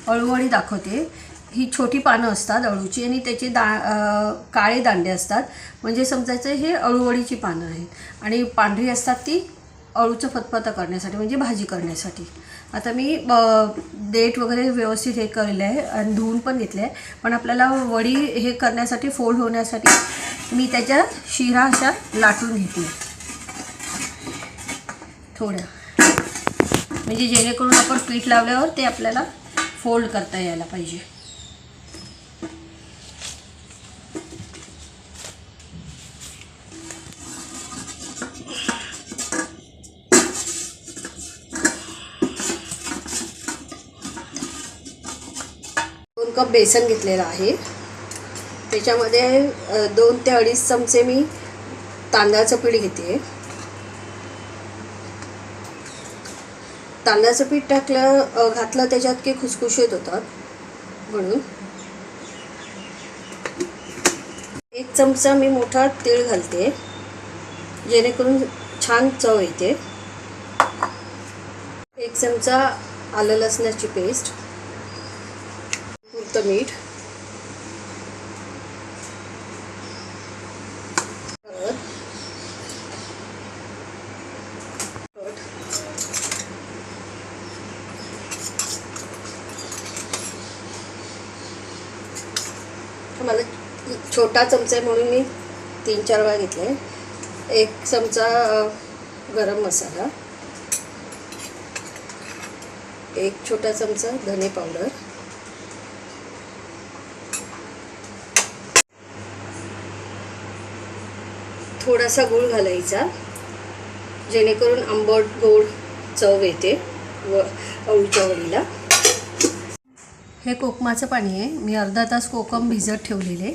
अळूवडी दाखवते। ही छोटी पानं असतात अळूची आणि त्याचे काळे दांडे असतात, म्हणजे समजायचं हे अळूवडीची पानं आहेत। आणि पांढरी असतात ती अळूचं फतफतं करण्यासाठी, म्हणजे भाजी करण्यासाठी। आता मी देठ वगैरे व्यवस्थित हे केलेलं आहे आणि धुवून पण घेतले आहे, पण आपल्याला वडी हे करण्यासाठी फोल्ड होण्यासाठी मी त्याच्या शिरा अशा लाटून घेते थोड्या, म्हणजे जेणेकरून आपण पीठ लावल्यावर ते आपल्याला फोल्ड करता यायला पाहिजे। कप बेसन घेतलेलं आहे, त्याच्यामध्ये 2 ते 2.5 चमचे मी तांदळाचं पीठ घेते। तांदळाचं पीठ घातलं त्याच्यात की खुसखुशीत होतात, म्हणून 1 चमचा मी मोठा तीळ घालते, जेणेकरून छान चव येते। 1 चमचा आलं लसणाची पेस्ट, पुरतं मीठ, मला छोटा चमचा म्हणून मी 3-4 वेळा घेतले। 1 चमचा गरम मसाला, 1 छोटा चमचा धने पावडर, थोडासा गूळ घालायचा, जेणेकरून आंबट गोड चव येते व अळूच्या वडीला। हे कोकमाचं पाणी आहे, मी अर्धा तास कोकम भिजत ठेवलेले।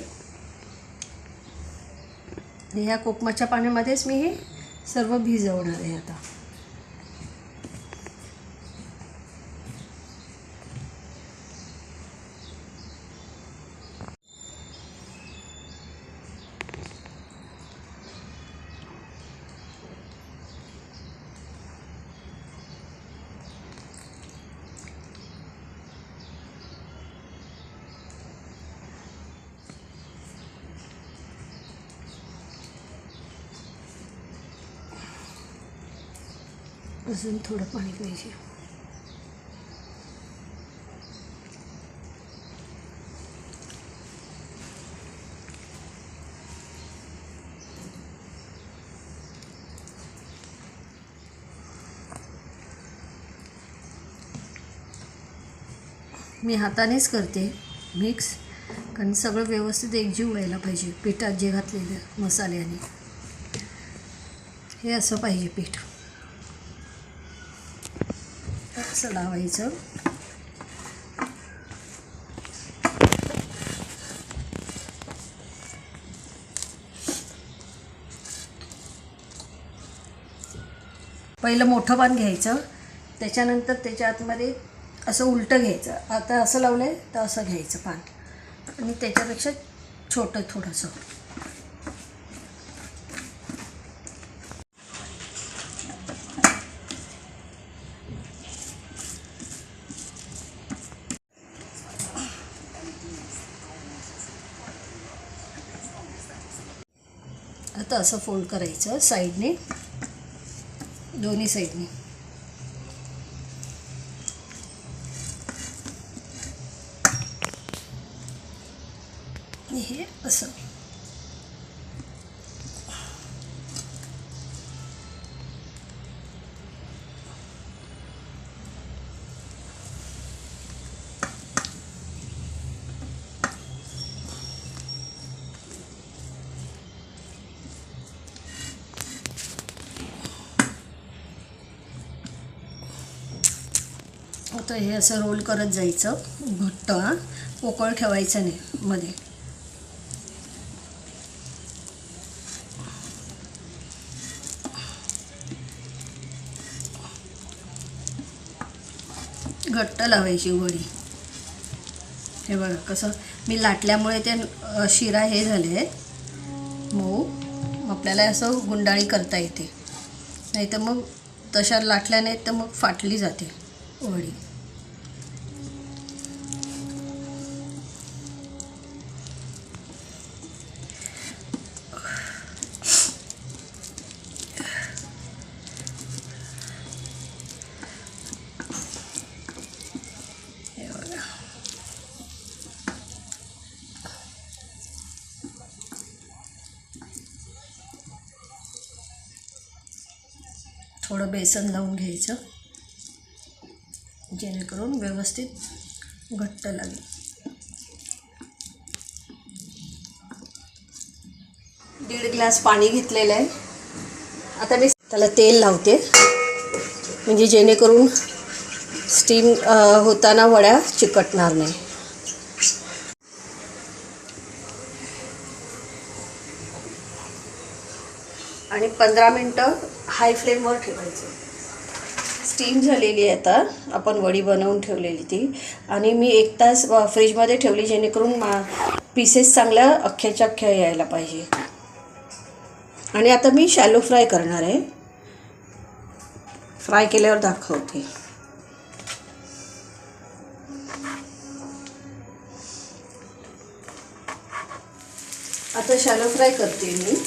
ह्या कोकमाच्या पाण्यामध्येच मी हे सर्व भिजवणार आहे आता। अजून थोडं पाणी पाहिजे। मी हातानेच करते मिक्स, कारण सगळं व्यवस्थित एकजीव व्हायला पाहिजे पिठात जे घातलेलं मसाल्याने। हे असं पाहिजे पीठ, असं लावायचं। पहिलं मोठं पान घ्यायचं, त्याच्यानंतर त्याच्या आतमध्ये असं उलटं घ्यायचं। आता असं लावलं आहे तर असं घ्यायचं पान, आणि त्याच्यापेक्षा छोटं थोडंसं। आता असं फोल्ड करायचं साईडने, दोन्ही साईडने। हे असं आता हे असं रोल करत जायचं घट्ट, पोकळ ठेवायचं नाही मध्ये। घट्ट लावायची वडी। हे बघा कसं मी लाटल्यामुळे ते शिरा हे झाले मऊ, आपल्याला असं गुंडाळी करता येते, नाही तर मग तशा लाटल्या नाहीत तर मग फाटली जाते वडी। थोडं बेसन लावून घ्यायचं जेणेकरून व्यवस्थित घट्ट लागेल. दीड ग्लास पाणी घेतलेलं आहे. आता मी त्याला तेल लावते म्हणजे जेणेकरून स्टीम होताना वड्या चिकटणार नाही. आणि 15 मिनटं हाय फ्लेमवर ठेवायचं. स्टीम झालेली आहे. आता आपण वडी बनवून ठेवलेली ती आणि मी 1 तास फ्रीजमध्ये ठेवली जेणेकरून पीसेस चांगल्या अख्ख्याच्या अख्ख्या यायला पाहिजे. आणि आता मी शॅलो फ्राय करणार आहे. फ्राय केल्यावर दाखवते. आता शॅलो फ्राय करते मी.